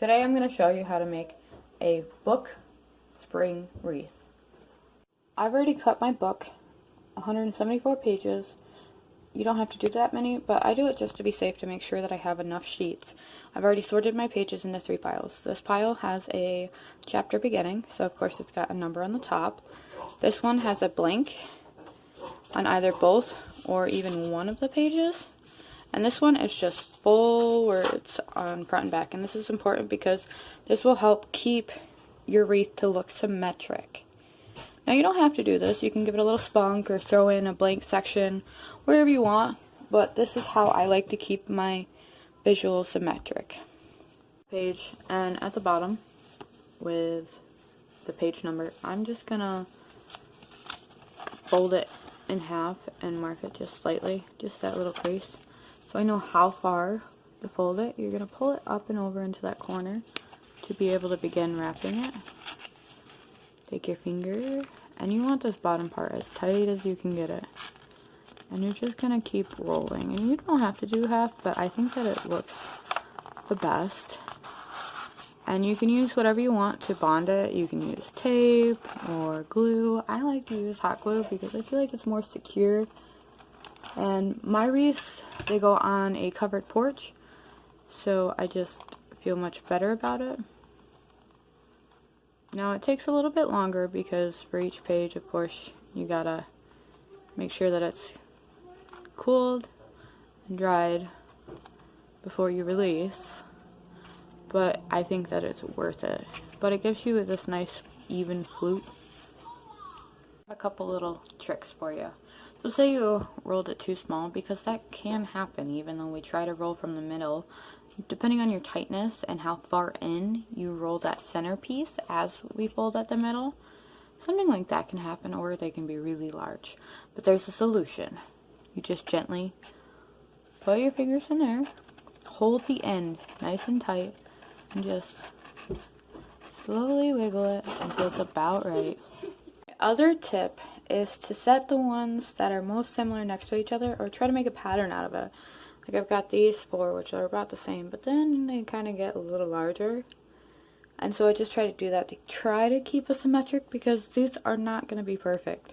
Today I'm going to show you how to make a book spring wreath. I've already cut my book, 174 pages. You don't have to do that many, but I do it just to be safe to make sure that I have enough sheets. I've already sorted my pages into 3 piles. This pile has a chapter beginning, so of course it's got a number on the top. This one has a blank on either both or even one of the pages. And this one is just full words on front and back. And this is important because this will help keep your wreath to look symmetric. Now you don't have to do this. You can give it a little spunk or throw in a blank section wherever you want. But this is how I like to keep my visual symmetric. Page, and at the bottom with the page number, I'm just gonna fold it in half and mark it just slightly, just that little crease. So I know how far to fold it. You're going to pull it up and over into that corner to be able to begin wrapping it. Take your finger, and you want this bottom part as tight as you can get it. And you're just going to keep rolling. And you don't have to do half, but I think that it looks the best. And you can use whatever you want to bond it. You can use tape or glue. I like to use hot glue because I feel like it's more secure. And my wreaths, they go on a covered porch, so I just feel much better about it. Now it takes a little bit longer because for each page, of course, you gotta make sure that it's cooled and dried before you release. But I think that it's worth it. But it gives you this nice even flute. A couple little tricks for you. So say you rolled it too small, because that can happen even though we try to roll from the middle. Depending on your tightness and how far in you roll that center piece as we fold at the middle, something like that can happen, or they can be really large. But there's a solution. You just gently put your fingers in there, hold the end nice and tight, and just slowly wiggle it until it's about right. Other tip is to set the ones that are most similar next to each other, or try to make a pattern out of it. Like I've got these 4, which are about the same, but then they kind of get a little larger. And so I just try to do that to try to keep it symmetric, because these are not going to be perfect.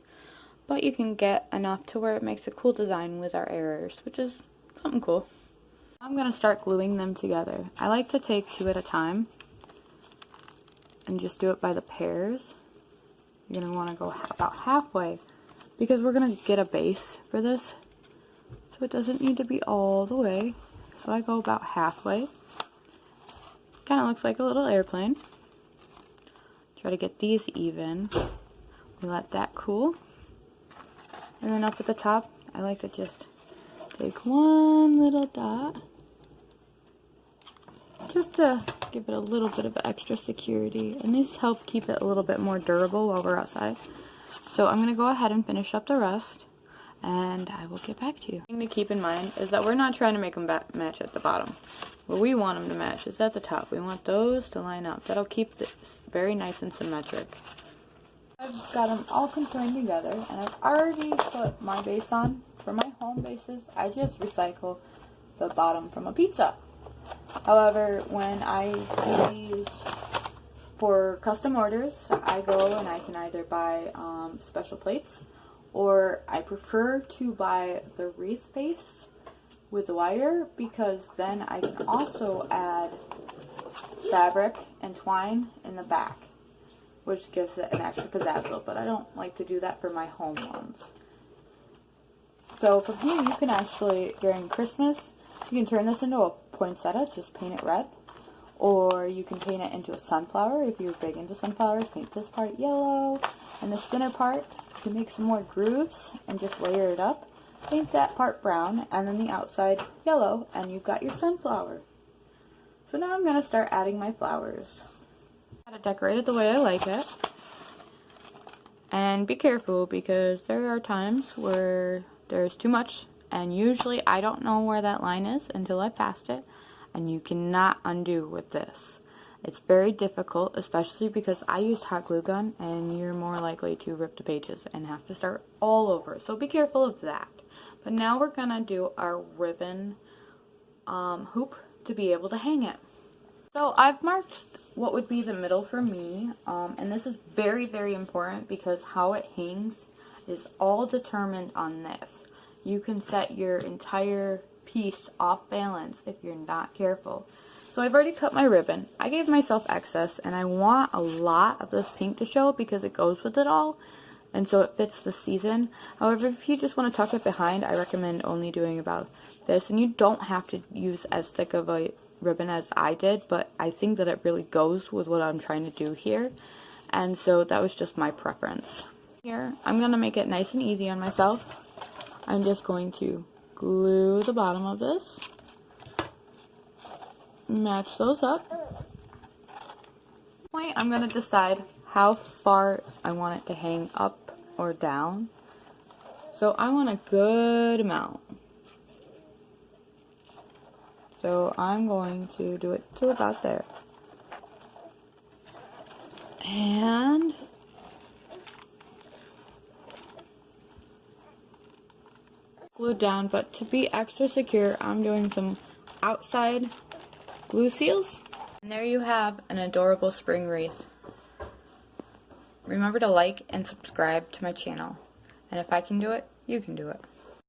But you can get enough to where it makes a cool design with our errors, which is something cool. I'm going to start gluing them together. I like to take 2 at a time and just do it by the pairs. You're going to want to go about halfway, because we're going to get a base for this, so it doesn't need to be all the way. So I go about halfway. Kind of looks like a little airplane. Try to get these even. We let that cool. And then up at the top, I like to just take one little dot, just to give it a little bit of extra security, and these help keep it a little bit more durable while we're outside. So I'm going to go ahead and finish up the rest, and I will get back to you. The thing to keep in mind is that we're not trying to make them match at the bottom. Where we want them to match is at the top. We want those to line up. That'll keep this very nice and symmetric. I've got them all conjoined together, and I've already put my base on. For my home bases, I just recycle the bottom from a pizza. However, when I do these for custom orders, I go and I can either buy special plates, or I prefer to buy the wreath base with wire, because then I can also add fabric and twine in the back, which gives it an extra pizzazzle, but I don't like to do that for my home ones. So from here, you can actually, during Christmas, you can turn this into a poinsettia, just paint it red. Or you can paint it into a sunflower. If you're big into sunflowers, paint this part yellow. And the center part, you can make some more grooves and just layer it up. Paint that part brown, and then the outside yellow, and you've got your sunflower. So now I'm going to start adding my flowers. I got it decorated the way I like it. And be careful, because there are times where there's too much, and usually I don't know where that line is until I passed it, and you cannot undo with this. It's very difficult, especially because I used hot glue gun, and you're more likely to rip the pages and have to start all over, so be careful of that. But now we're gonna do our ribbon hoop to be able to hang it. So I've marked what would be the middle for me, and this is very, very important because how it hangs is all determined on this. You can set your entire piece off balance if you're not careful. So I've already cut my ribbon. I gave myself excess, and I want a lot of this pink to show because it goes with it all, and so it fits the season. However, if you just want to tuck it behind, I recommend only doing about this, and you don't have to use as thick of a ribbon as I did, but I think that it really goes with what I'm trying to do here, and so that was just my preference. Here, I'm going to make it nice and easy on myself. I'm just going to glue the bottom of this, match those up. Point, I'm going to decide how far I want it to hang up or down. So I want a good amount. So I'm going to do it to about there. And glue down, but to be extra secure, I'm doing some outside glue seals. And there you have an adorable spring wreath. Remember to like and subscribe to my channel. And if I can do it, you can do it.